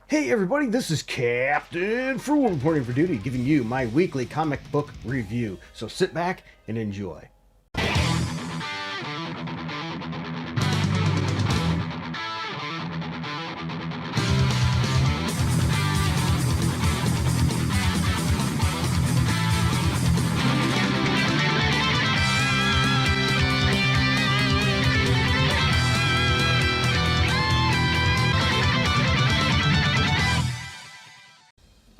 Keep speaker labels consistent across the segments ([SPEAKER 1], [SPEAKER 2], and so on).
[SPEAKER 1] Hey everybody, this is Captain Fool reporting for duty, giving you my weekly comic book review. So sit back and enjoy.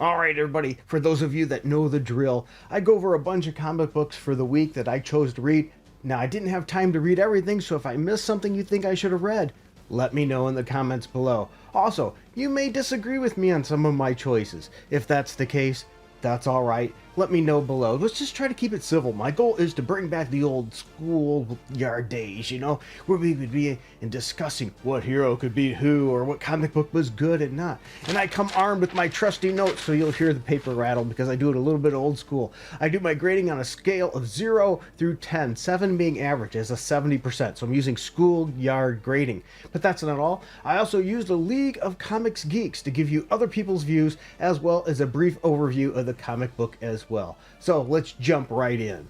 [SPEAKER 1] Alright everybody, for those of you that know the drill, I go over a bunch of comic books for the week that I chose to read. Now I didn't have time to read everything, so if I missed something you think I should have read, let me know in the comments below. Also, you may disagree with me on some of my choices. If that's the case, that's alright. Let me know below. Let's just try to keep it civil. My goal is to bring back the old schoolyard days, where we would be in discussing what hero could beat who or what comic book was good and not. And I come armed with my trusty notes, so you'll hear the paper rattle because I do it a little bit old school. I do my grading on a scale of 0 through 10, 7 being average as a 70%. So I'm using schoolyard grading. But that's not all. I also use the League of Comics Geeks to give you other people's views as well as a brief overview of the comic book as well. So let's jump right in.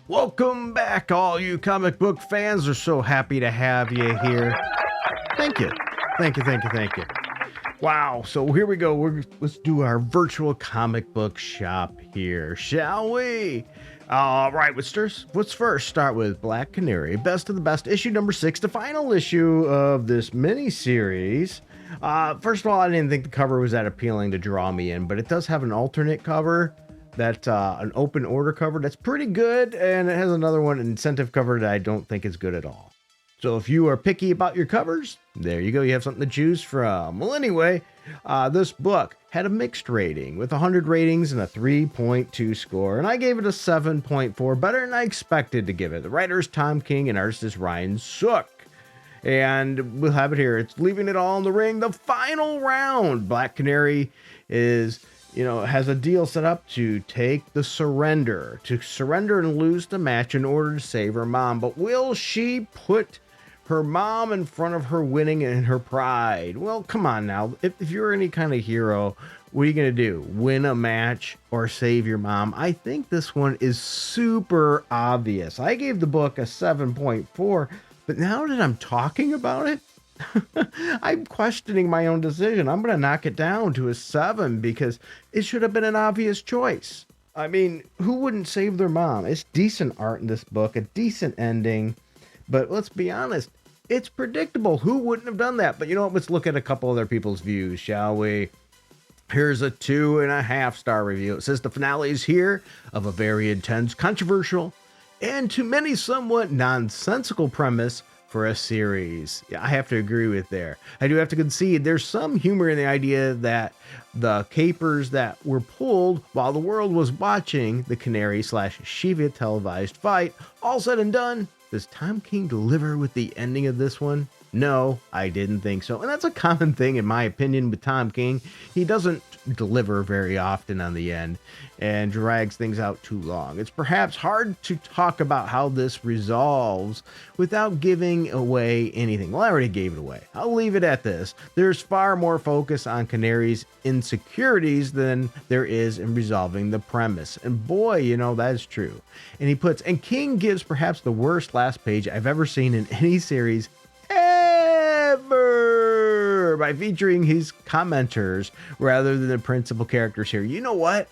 [SPEAKER 1] Welcome back, all you comic book fans. We're so happy to have you here. Thank you. Thank you. Wow, so here we go. Let's do our virtual comic book shop here, shall we? All right, what's first? Start with Black Canary, Best of the Best, issue number 6, the final issue of this mini-series. First of all, I didn't think the cover was that appealing to draw me in, but it does have an alternate cover, an open order cover that's pretty good, and it has another one, an incentive cover, that I don't think is good at all. So if you are picky about your covers, there you go, you have something to choose from. Well, anyway, this book had a mixed rating with 100 ratings and a 3.2 score, and I gave it a 7.4, better than I expected to give it. The writer is Tom King and artist is Ryan Sook. And we'll have it here. It's leaving it all in the ring. The final round. Black Canary has a deal set up to take the surrender, and lose the match in order to save her mom. But will she put her mom in front of her winning and her pride? Well, come on now. If you're any kind of hero, what are you going to do? Win a match or save your mom? I think this one is super obvious. I gave the book a 7.4. But now that I'm talking about it, I'm questioning my own decision. I'm going to knock it down to a 7 because it should have been an obvious choice. I mean, who wouldn't save their mom? It's decent art in this book, a decent ending. But let's be honest, it's predictable. Who wouldn't have done that? But you know what? Let's look at a couple other people's views, shall we? Here's a 2.5 star review. It says the finale is here of a very intense, controversial, and to many somewhat nonsensical premise for a series. Yeah, I have to agree with there. I do have to concede there's some humor in the idea that the capers that were pulled while the world was watching the Canary/Shiva televised fight, all said and done, does Tom King deliver with the ending of this one? No, I didn't think so. And that's a common thing, in my opinion, with Tom King. He doesn't deliver very often on the end and drags things out too long. It's perhaps hard to talk about how this resolves without giving away anything. Well, I already gave it away. I'll leave it at this. There's far more focus on Canary's insecurities than there is in resolving the premise. And boy, that is true. And King gives perhaps the worst last page I've ever seen in any series ever by featuring his commenters rather than the principal characters here. You know what?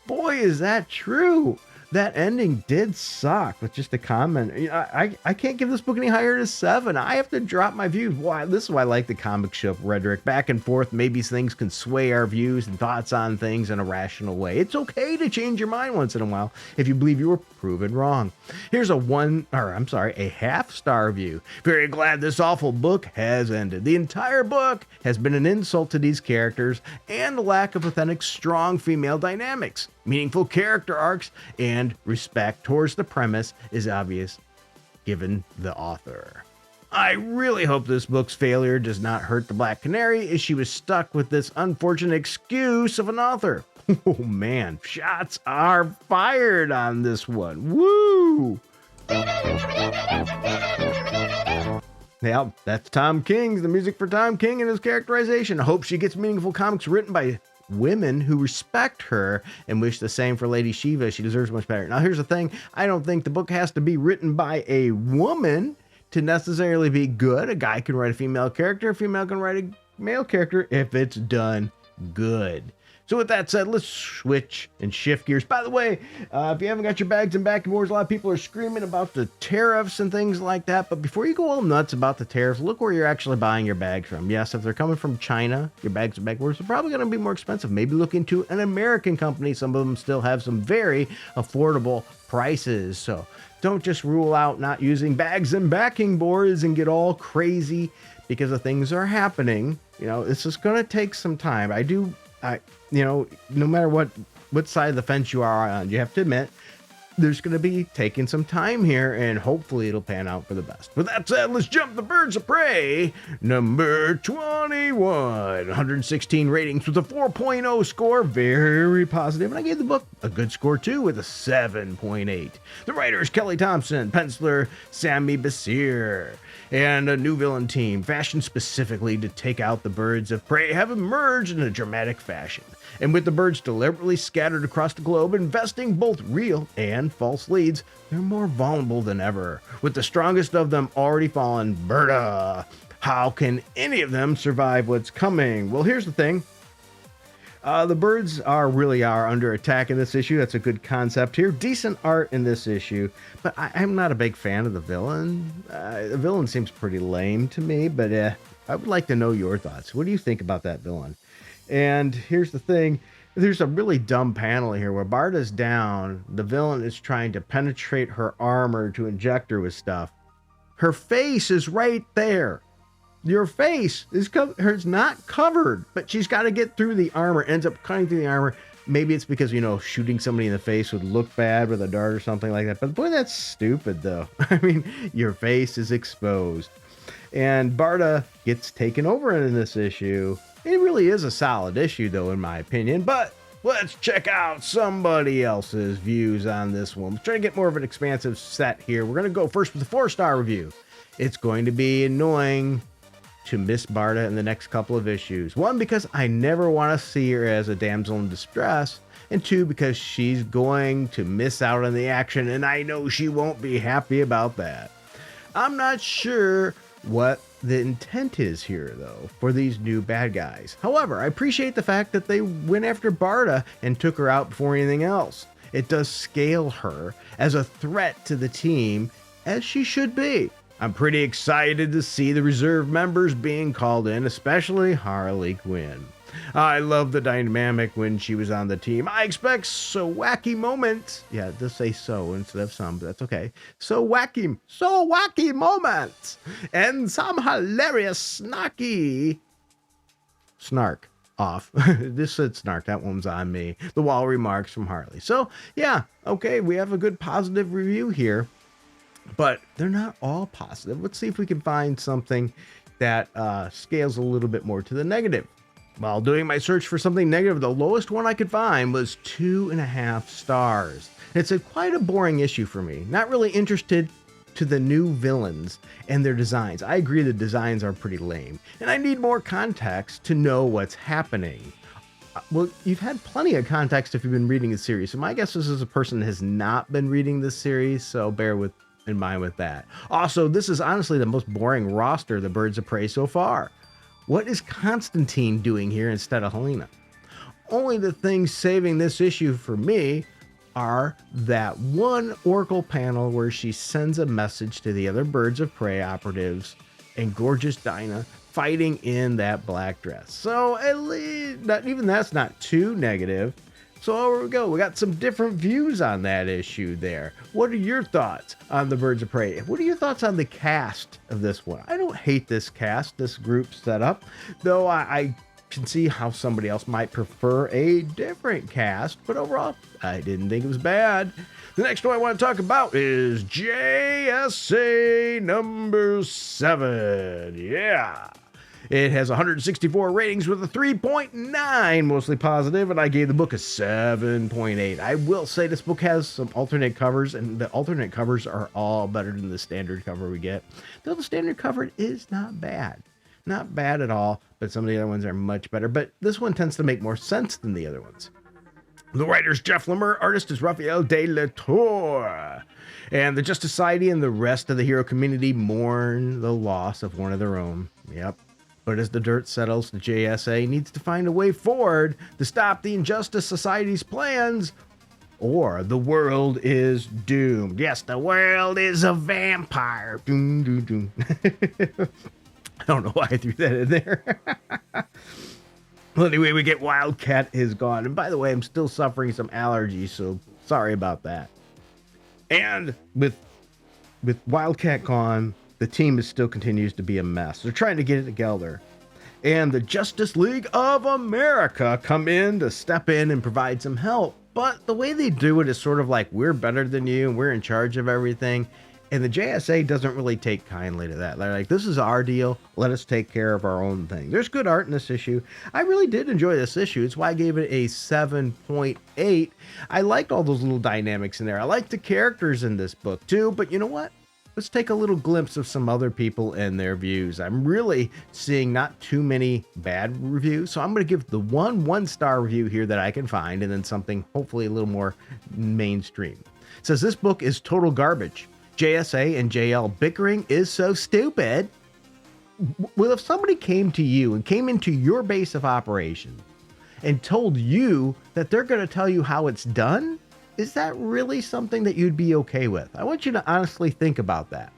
[SPEAKER 1] Boy, is that true. That ending did suck with just a comment. I can't give this book any higher than 7. I have to drop my views. Why? This is why I like the comic shop rhetoric. Back and forth, maybe things can sway our views and thoughts on things in a rational way. It's okay to change your mind once in a while if you believe you were proven wrong. Here's a half star review. Very glad this awful book has ended. The entire book has been an insult to these characters and the lack of authentic, strong female dynamics. Meaningful character arcs and respect towards the premise is obvious given the author. I really hope this book's failure does not hurt the Black Canary as she was stuck with this unfortunate excuse of an author. Oh man, shots are fired on this one. Woo! Yeah, that's Tom King's the music for Tom King and his characterization. I hope she gets meaningful comics written by women who respect her and wish the same for Lady Shiva. She deserves much better. Now, here's the thing. I don't think the book has to be written by a woman to necessarily be good. A guy can write a female character. A female can write a male character if it's done good. So with that said, let's switch and shift gears. By the way, if you haven't got your bags and backing boards, a lot of people are screaming about the tariffs and things like that. But before you go all nuts about the tariffs, look where you're actually buying your bags from. Yes, if they're coming from China, your bags and backing boards are probably going to be more expensive. Maybe look into an American company. Some of them still have some very affordable prices. So don't just rule out not using bags and backing boards and get all crazy because the things are happening. You know, this is going to take some time. No matter what side of the fence you are on, you have to admit there's going to be taking some time here, and hopefully it'll pan out for the best. With that said, let's jump the Birds of Prey, number 21. 116 ratings with a 4.0 score, very positive, and I gave the book a good score too with a 7.8. The writer is Kelly Thompson, penciler Sami Basir, and a new villain team fashioned specifically to take out the Birds of Prey have emerged in a dramatic fashion. And with the birds deliberately scattered across the globe, investing both real and false leads, they're more vulnerable than ever. With the strongest of them already fallen, Berta. How can any of them survive what's coming? Well, here's the thing. The birds really are under attack in this issue. That's a good concept here. Decent art in this issue, but I'm not a big fan of the villain. The villain seems pretty lame to me, but I would like to know your thoughts. What do you think about that villain? And here's the thing. There's a really dumb panel here where Barda's down. The villain is trying to penetrate her armor to inject her with stuff. Her face is right there. Your face is not covered, but she's got to get through the armor, ends up cutting through the armor. Maybe it's because, shooting somebody in the face would look bad with a dart or something like that. But boy, that's stupid, though. I mean, your face is exposed. And Barda gets taken over in this issue. It really is a solid issue, though, in my opinion. But let's check out somebody else's views on this one. Let's try to get more of an expansive set here. We're going to go first with a 4-star review. It's going to be annoying to miss Barda in the next couple of issues. 1, because I never want to see her as a damsel in distress. And 2, because she's going to miss out on the action, and I know she won't be happy about that. I'm not sure what the intent is here, though, for these new bad guys. However, I appreciate the fact that they went after Barda and took her out before anything else. It does scale her as a threat to the team, as she should be. I'm pretty excited to see the reserve members being called in, especially Harley Quinn. I love the dynamic when she was on the team. I expect so wacky moments. Yeah, it does say so instead of some, but that's okay. So wacky moments. And some hilarious snark off. This said snark. That one's on me. The wall remarks from Harley. So yeah, okay, we have a good positive review here, but they're not all positive. Let's see if we can find something that scales a little bit more to the negative. While doing my search for something negative, the lowest one I could find was 2.5 stars. It's quite a boring issue for me. Not really interested to the new villains and their designs. I agree the designs are pretty lame, and I need more context to know what's happening. Well, you've had plenty of context if you've been reading the series, so my guess is a person that has not been reading this series, so bear in mind with that. Also, this is honestly the most boring roster of the Birds of Prey so far. What is Constantine doing here instead of Helena? Only the things saving this issue for me are that one Oracle panel where she sends a message to the other Birds of Prey operatives and gorgeous Dinah fighting in that black dress. So at least, that's not too negative. So here we go. We got some different views on that issue there. What are your thoughts on the Birds of Prey? What are your thoughts on the cast of this one? I don't hate this cast, this group setup, though I can see how somebody else might prefer a different cast, but overall, I didn't think it was bad. The next one I want to talk about is JSA number 7. Yeah. It has 164 ratings with a 3.9, mostly positive, and I gave the book a 7.8. I will say this book has some alternate covers, and the alternate covers are all better than the standard cover we get. Though the standard cover is not bad. Not bad at all, but some of the other ones are much better. But this one tends to make more sense than the other ones. The writer's Jeff Lemire, artist is Raphael de la Tour. And the Justice Society and the rest of the hero community mourn the loss of one of their own. Yep. But as the dirt settles, the JSA needs to find a way forward to stop the Injustice Society's plans, or the world is doomed. Yes, the world is a vampire. Doom, doom, doom. I don't know why I threw that in there. Well, anyway, we get Wildcat is gone. And by the way, I'm still suffering some allergies, so sorry about that. And with Wildcat gone, the team still continues to be a mess. They're trying to get it together. And the Justice League of America come in to step in and provide some help. But the way they do it is sort of like, we're better than you and we're in charge of everything. And the JSA doesn't really take kindly to that. They're like, this is our deal. Let us take care of our own thing. There's good art in this issue. I really did enjoy this issue. It's why I gave it a 7.8. I liked all those little dynamics in there. I liked the characters in this book too. But you know what? Let's take a little glimpse of some other people and their views. I'm really seeing not too many bad reviews. So I'm going to give the one-star review here that I can find, and then something hopefully a little more mainstream. It says, this book is total garbage. JSA and JL bickering is so stupid. Well, if somebody came to you and came into your base of operations and told you that they're going to tell you how it's done, is that really something that you'd be okay with? I want you to honestly think about that.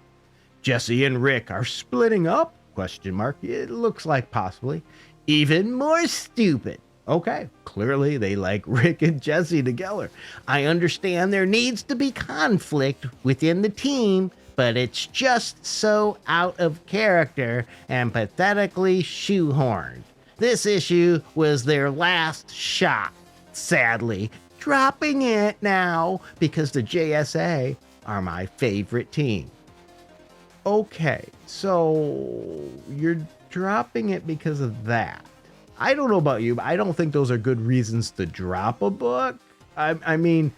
[SPEAKER 1] Jesse and Rick are splitting up? Question mark. It looks like possibly. Even more stupid. Okay, clearly they like Rick and Jesse together. I understand there needs to be conflict within the team, but it's just so out of character and pathetically shoehorned. This issue was their last shot, sadly. Dropping it now because the JSA are my favorite team. Okay, so you're dropping it because of that. I don't know about you, but I don't think those are good reasons to drop a book. I mean,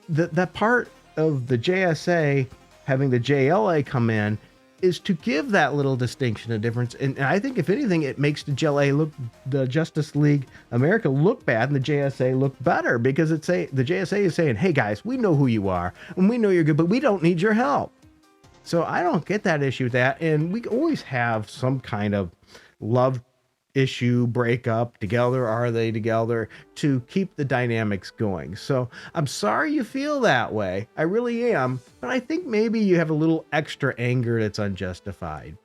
[SPEAKER 1] that part of the JSA having the JLA come in is to give that little distinction a difference. And I think if anything, it makes the Justice League America look bad and the JSA look better, because the JSA is saying, hey guys, we know who you are and we know you're good, but we don't need your help. So I don't get that issue with that. And we always have some kind of love issue, breakup, together, are they together, to keep the dynamics going. So I'm sorry you feel that way. I really am. But I think maybe you have a little extra anger that's unjustified.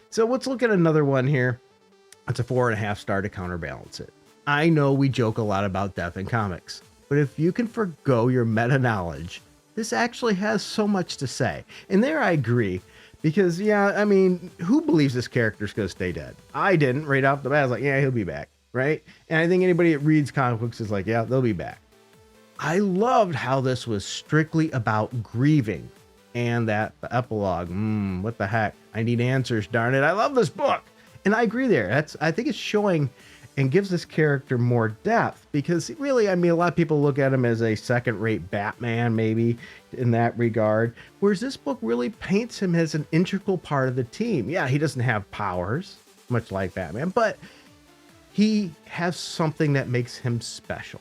[SPEAKER 1] So let's look at another one here. It's a 4.5 star to counterbalance it. I know we joke a lot about death in comics, but if you can forgo your meta knowledge, this actually has so much to say. And there I agree. Because, yeah, I mean, who believes this character's going to stay dead? I didn't right off the bat. I was like, yeah, he'll be back, right? And I think anybody that reads comic books is like, yeah, they'll be back. I loved how this was strictly about grieving, and the epilogue. What the heck? I need answers, darn it. I love this book. And I agree there. I think it's showing and gives this character more depth, because really, I mean, a lot of people look at him as a second-rate Batman, maybe in that regard, whereas this book really paints him as an integral part of the team. Yeah, he doesn't have powers, much like Batman, but he has something that makes him special.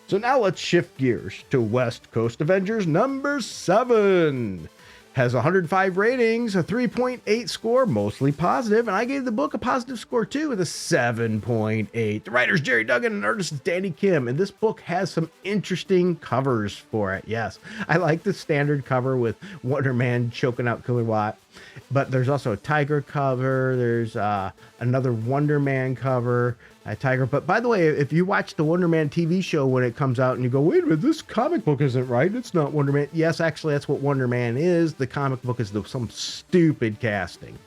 [SPEAKER 1] So now let's shift gears to West Coast Avengers number 7. Has 105 ratings, a 3.8 score, mostly positive, and I gave the book a positive score too with a 7.8. The writer's Jerry Duggan and artist is Danny Kim, and this book has some interesting covers for it. Yes, I like the standard cover with Wonder Man choking out Killer Watt, but there's also a Tiger cover, there's another Wonder Man cover, a Tiger. But by the way, if you watch the Wonder Man TV show when it comes out and you go, wait a minute, this comic book isn't right, it's not Wonder Man. Yes, actually, that's what Wonder Man is. The comic book is some stupid casting.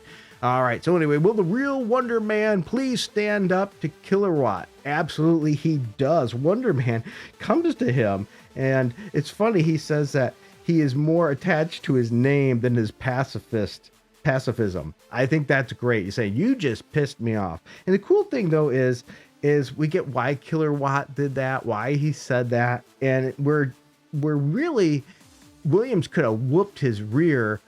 [SPEAKER 1] All right, so anyway, will the real Wonder Man please stand up to Killer Watt? Absolutely, he does. Wonder Man comes to him, and it's funny, he says that he is more attached to his name than his pacifist pacifism. I think that's great. You say, you just pissed me off. And the cool thing though is we get why Killer Watt did that, why he said that. And we're really, Williams could have whooped his rear.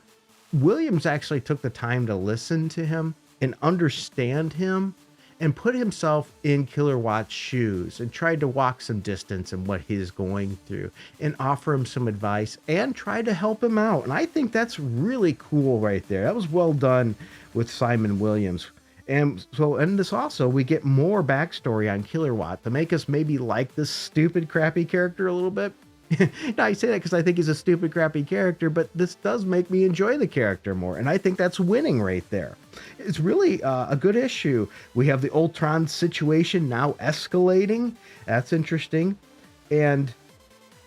[SPEAKER 1] Williams actually took the time to listen to him and understand him and put himself in Killer Watt's shoes and tried to walk some distance in what he's going through and offer him some advice and try to help him out. And I think that's really cool right there. That was well done with Simon Williams. And so, and this also, we get more backstory on Killer Watt to make us maybe like this stupid, crappy character a little bit. Now, I say that because I think he's a stupid, crappy character, but this does make me enjoy the character more. And I think that's winning right there. It's really a good issue. We have the Ultron situation now escalating. That's interesting. And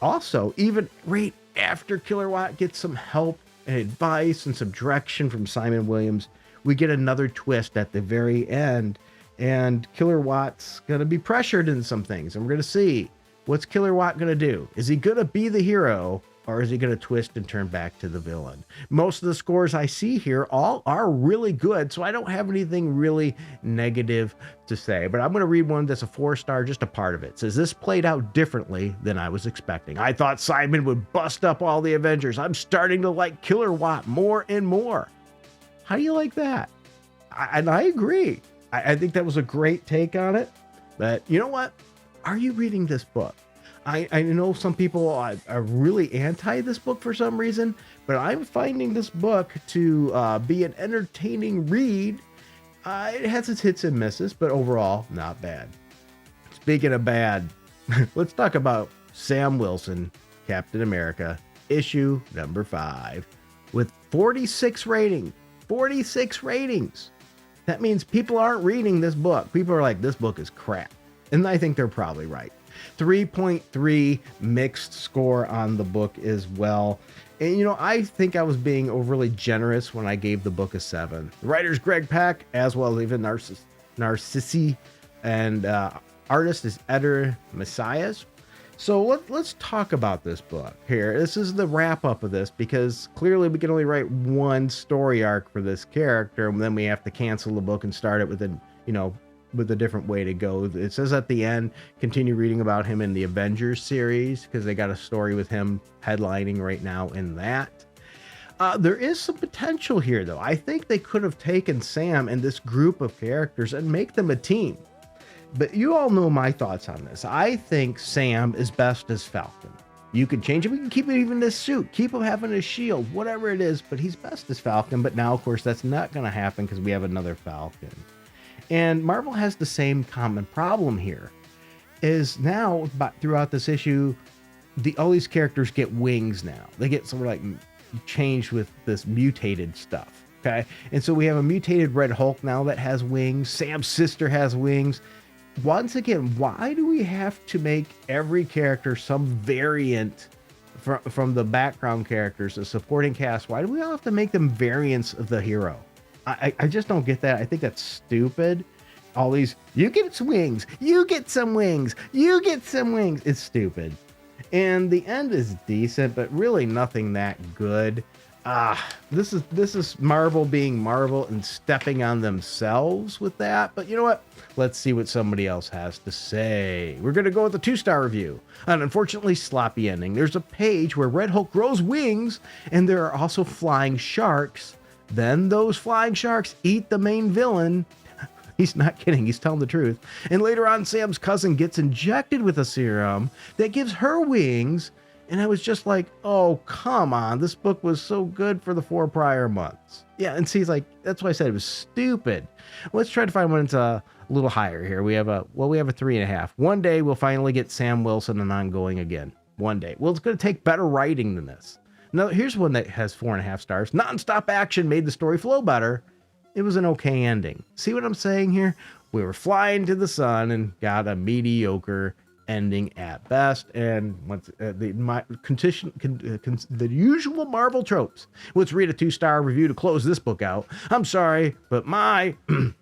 [SPEAKER 1] also, even right after Killer Watt gets some help and advice and some direction from Simon Williams, we get another twist at the very end. And Killer Watt's going to be pressured in some things. And we're going to see. What's Killer Watt going to do? Is he going to be the hero, or is he going to twist and turn back to the villain? Most of the scores I see here all are really good, so I don't have anything really negative to say. But I'm going to read one that's a 4-star, just a part of it. It says, this played out differently than I was expecting. I thought Simon would bust up all the Avengers. I'm starting to like Killer Watt more and more. How do you like that? And I agree. I think that was a great take on it. But you know what? Are you reading this book? I know some people are really anti this book for some reason, but I'm finding this book to be an entertaining read. It has its hits and misses, but overall, not bad. Speaking of bad, let's talk about Sam Wilson, Captain America, issue number 5, with 46 ratings. 46 ratings. That means people aren't reading this book. People are like, this book is crap. And I think they're probably right. 3.3 mixed score on the book as well. And, you know, I think I was being overly generous when I gave the book a 7. The writer's Greg Pak, as well as even Narcissi, and artist is Eder Messias. So let's talk about this book here. This is the wrap up of this, because clearly we can only write one story arc for this character, and then we have to cancel the book and start it with a different way to go. It says at the end, continue reading about him in the Avengers series, because they got a story with him headlining right now in that. There is some potential here, though. I think they could have taken Sam and this group of characters and make them a team. But you all know my thoughts on this. I think Sam is best as Falcon. You can change him. We can keep him even this suit. Keep him having a shield, whatever it is. But he's best as Falcon. But now, of course, that's not going to happen because we have another Falcon. And Marvel has the same common problem here. Is now, throughout this issue, all these characters get wings now. They get sort of like changed with this mutated stuff. Okay? And so we have a mutated Red Hulk now that has wings. Sam's sister has wings. Once again, why do we have to make every character some variant from the background characters, the supporting cast? Why do we all have to make them variants of the hero? I just don't get that. I think that's stupid. All these, you get some wings, you get some wings, you get some wings. It's stupid. And the end is decent, but really nothing that good. This is Marvel being Marvel and stepping on themselves with that. But you know what? Let's see what somebody else has to say. We're going to go with a 2-star review. An unfortunately sloppy ending. There's a page where Red Hulk grows wings, and there are also flying sharks. Then those flying sharks eat the main villain. He's not kidding. He's telling the truth. And later on, Sam's cousin gets injected with a serum that gives her wings. And I was just like, oh, come on. This book was so good for the 4 prior months. Yeah, and see, like, that's why I said it was stupid. Let's try to find one that's a little higher here. We have a 3.5. One day we'll finally get Sam Wilson and ongoing again. One day. Well, it's going to take better writing than this. Now, here's one that has 4.5 stars. Non-stop action made the story flow better. It was an okay ending. See what I'm saying here? We were flying to the sun and got a mediocre ending at best. And once the usual Marvel tropes. Let's read a 2-star review to close this book out. I'm sorry, but my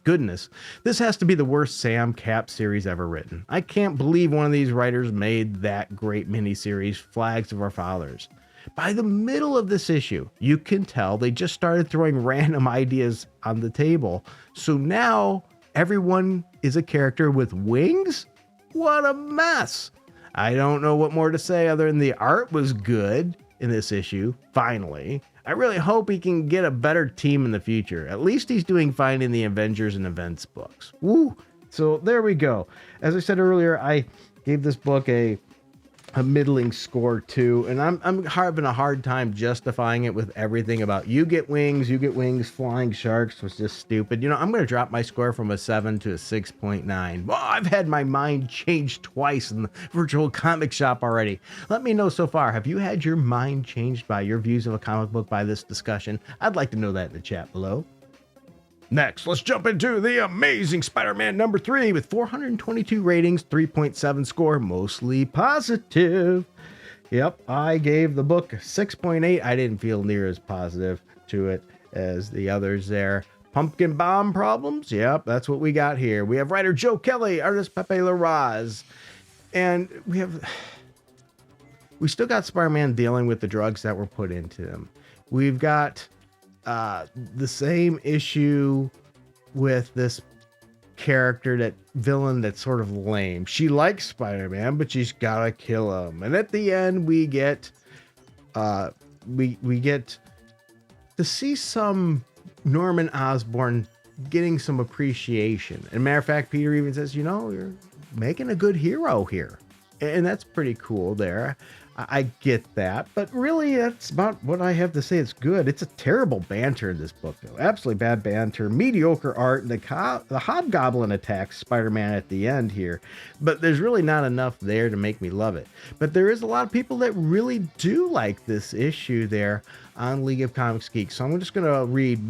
[SPEAKER 1] goodness, this has to be the worst Sam Cap series ever written. I can't believe one of these writers made that great miniseries, Flags of Our Fathers. By the middle of this issue, you can tell they just started throwing random ideas on the table. So now everyone is a character with wings? What a mess! I don't know what more to say other than the art was good in this issue, finally. I really hope he can get a better team in the future. At least he's doing fine in the Avengers and Events books. Woo! So there we go. As I said earlier, I gave this book a middling score too, and I'm having a hard time justifying it with everything about you get wings, flying sharks was just stupid. You know, I'm going to drop my score from a 7 to a 6.9. Well, I've had my mind changed twice in the virtual comic shop already. Let me know so far, have you had your mind changed by your views of a comic book by this discussion? I'd like to know that in the chat below. Next, let's jump into The Amazing Spider-Man number 3 with 422 ratings, 3.7 score, mostly positive. Yep, I gave the book 6.8. I didn't feel near as positive to it as the others there. Pumpkin bomb problems? Yep, that's what we got here. We have writer Joe Kelly, artist Pepe Larraz. And we still got Spider-Man dealing with the drugs that were put into him. We've got the same issue with this character, that villain that's sort of lame. She likes Spider-Man, but she's gotta kill him. And at the end, we get we get to see some Norman Osborn getting some appreciation. And matter of fact, Peter even says, you know, you're making a good hero here. And that's pretty cool there. I get that, but really that's about what I have to say. It's good. It's a terrible banter in this book, though. Absolutely bad banter, mediocre art, and the Hobgoblin attacks Spider-Man at the end here. But there's really not enough there to make me love it. But there is a lot of people that really do like this issue there on League of Comics Geek. So I'm just going to read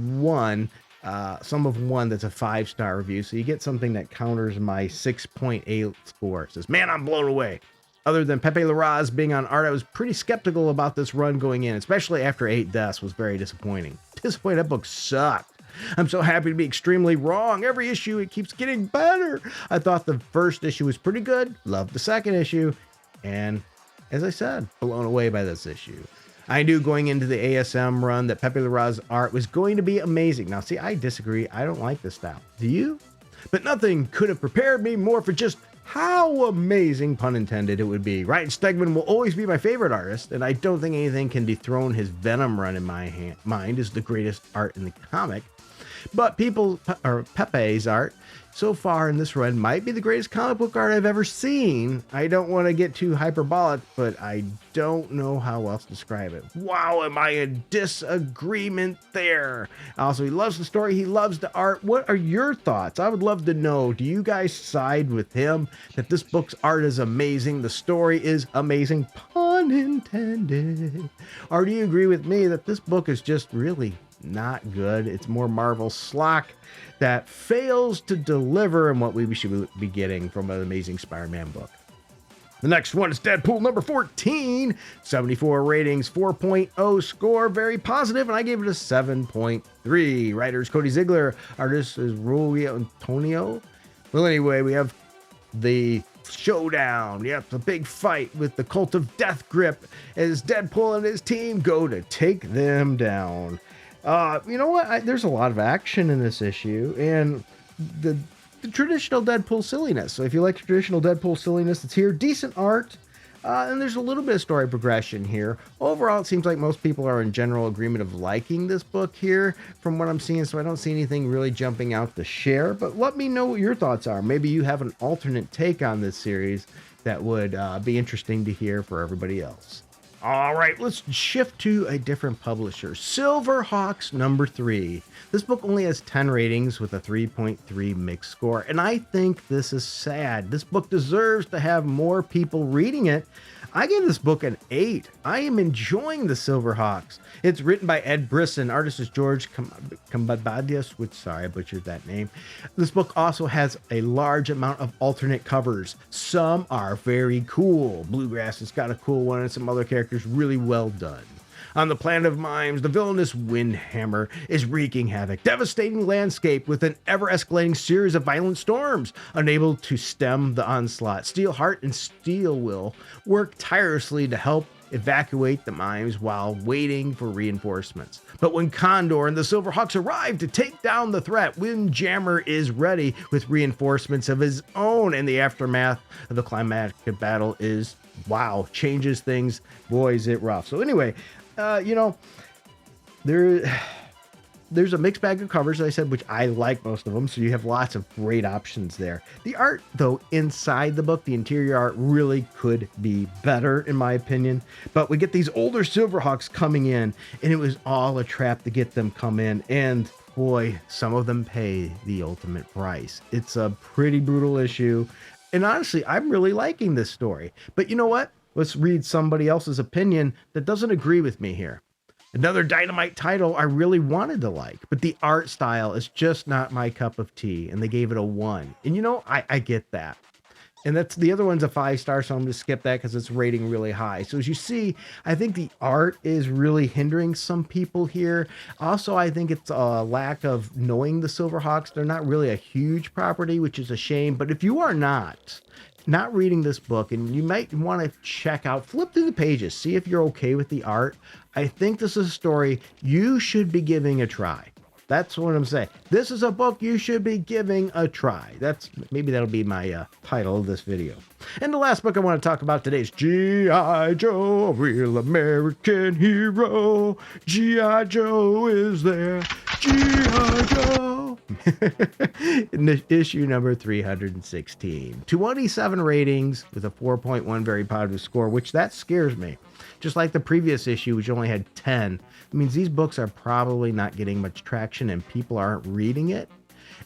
[SPEAKER 1] some of one that's a 5-star review. So you get something that counters my 6.8 score. It says, man, I'm blown away. Other than Pepe Larraz being on art, I was pretty skeptical about this run going in, especially after 8 deaths was very disappointing. That book sucked. I'm so happy to be extremely wrong. Every issue, it keeps getting better. I thought the first issue was pretty good. Loved the second issue. And as I said, blown away by this issue. I knew going into the ASM run that Pepe Larraz's art was going to be amazing. Now, see, I disagree. I don't like this style. Do you? But nothing could have prepared me more for just how amazing, pun intended, it would be. Ryan Stegman will always be my favorite artist, and I don't think anything can dethrone his Venom run in my mind as the greatest art in the comic. But Pepe's art so far in this run might be the greatest comic book art I've ever seen. I don't want to get too hyperbolic, but I don't know how else to describe it. Wow, am I in disagreement there? Also, he loves the story. He loves the art. What are your thoughts? I would love to know. Do you guys side with him that this book's art is amazing? The story is amazing, pun intended. Or do you agree with me that this book is just really not good? It's more Marvel schlock that fails to deliver in what we should be getting from an Amazing Spider-Man book. The next one is Deadpool number 14, 74 ratings, 4.0 score, very positive, and I gave it a 7.3. Writers Cody Ziegler, artist is Rui Antonio. Well, anyway, we have the showdown. Yep, the big fight with the Cult of Death Grip as Deadpool and his team go to take them down. You know what? There's a lot of action in this issue, and the traditional Deadpool silliness. So if you like traditional Deadpool silliness, it's here. Decent art, and there's a little bit of story progression here. Overall, it seems like most people are in general agreement of liking this book here from what I'm seeing, so I don't see anything really jumping out to share. But let me know what your thoughts are. Maybe you have an alternate take on this series that would be interesting to hear for everybody else. All right, let's shift to a different publisher. Silverhawks number 3. This book only has 10 ratings with a 3.3 mixed score, and I think this is sad. This book deserves to have more people reading it. I gave this book an 8. I am enjoying the Silverhawks. It's written by Ed Brisson. Artist is George Kambadadias, which, sorry, I butchered that name. This book also has a large amount of alternate covers. Some are very cool. Bluegrass has got a cool one, and some other characters really well done. On the planet of Mimes, the villainous Windhammer is wreaking havoc, devastating landscape with an ever-escalating series of violent storms. Unable to stem the onslaught, Steelheart and Steelwill work tirelessly to help evacuate the mines while waiting for reinforcements. But when Condor and the Silverhawks arrive to take down the threat, Windjammer is ready with reinforcements of his own, and the aftermath of the climactic battle is, wow, changes things. Boy, is it rough. So anyway, there's a mixed bag of covers, as I said, which I like most of them. So you have lots of great options there. The art, though, inside the book, the interior art really could be better, in my opinion. But we get these older Silverhawks coming in, and it was all a trap to get them come in. And boy, some of them pay the ultimate price. It's a pretty brutal issue. And honestly, I'm really liking this story. But you know what? Let's read somebody else's opinion that doesn't agree with me here. Another Dynamite title I really wanted to like, but the art style is just not my cup of tea, and they gave it a 1. And I get that. And that's the other one's a 5-star, so I'm going to skip that because it's rating really high. So as you see, I think the art is really hindering some people here. Also, I think it's a lack of knowing the Silverhawks. They're not really a huge property, which is a shame. But if you are not reading this book, and you might want to check out, flip through the pages, see if you're okay with the art. I think this is a story you should be giving a try. That's what I'm saying. This is a book you should be giving a try. Maybe that'll be my title of this video. And the last book I want to talk about today is G.I. Joe, a real American hero. G.I. Joe is there. G.I. Joe. In issue number 316. 27 ratings with a 4.1 very positive score, which that scares me. Just like the previous issue, which only had 10. It means these books are probably not getting much traction and people aren't reading it.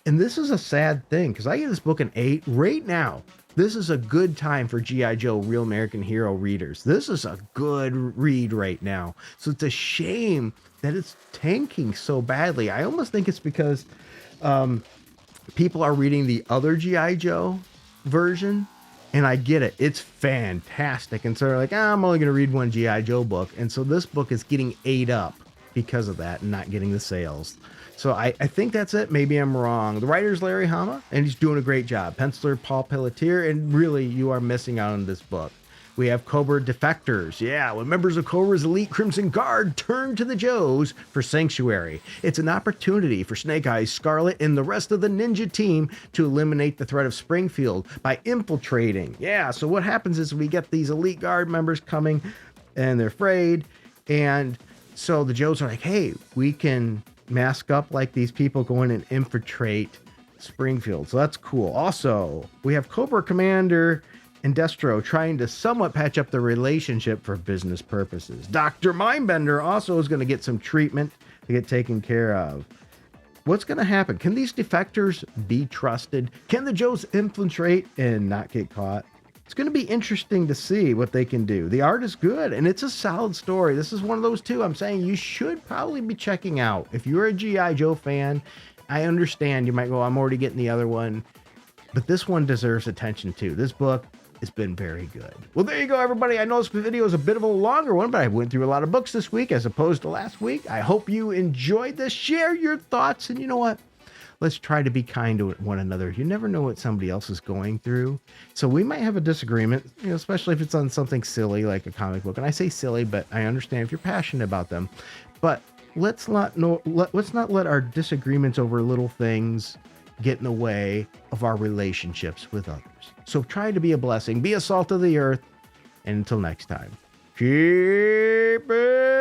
[SPEAKER 1] And this is a sad thing because I give this book an 8 right now. This is a good time for G.I. Joe Real American Hero readers. This is a good read right now. So it's a shame that it's tanking so badly. I almost think it's because people are reading the other G.I. Joe version. And I get it. It's fantastic. And so they're like, I'm only going to read one G.I. Joe book. And so this book is getting ate up because of that and not getting the sales. So I think that's it. Maybe I'm wrong. The writer's Larry Hama, and he's doing a great job. Penciler Paul Pelletier, and really, you are missing out on this book. We have Cobra Defectors. Yeah, when members of Cobra's elite Crimson Guard turn to the Joes for sanctuary. It's an opportunity for Snake Eyes, Scarlet, and the rest of the ninja team to eliminate the threat of Springfield by infiltrating. Yeah, so what happens is we get these elite guard members coming, and they're afraid. And so the Joes are like, hey, we can mask up like these people, go in and infiltrate Springfield. So that's cool. Also, we have Cobra Commander and Destro trying to somewhat patch up the relationship for business purposes. Dr. Mindbender also is going to get some treatment to get taken care of. What's going to happen? Can these defectors be trusted? Can the Joes infiltrate and not get caught? It's going to be interesting to see what they can do. The art is good, and it's a solid story. This is one of those two I'm saying you should probably be checking out. If you're a G.I. Joe fan, I understand you might go, I'm already getting the other one. But this one deserves attention too. This book, it's been very good. Well, there you go, everybody. I know this video is a bit of a longer one, but I went through a lot of books this week as opposed to last week. I hope you enjoyed this. Share your thoughts, and you know what? Let's try to be kind to one another. You never know what somebody else is going through. So we might have a disagreement, especially if it's on something silly like a comic book. And I say silly, but I understand if you're passionate about them. But let's not let our disagreements over little things get in the way of our relationships with others. So try to be a blessing, be a salt of the earth, and until next time, keep it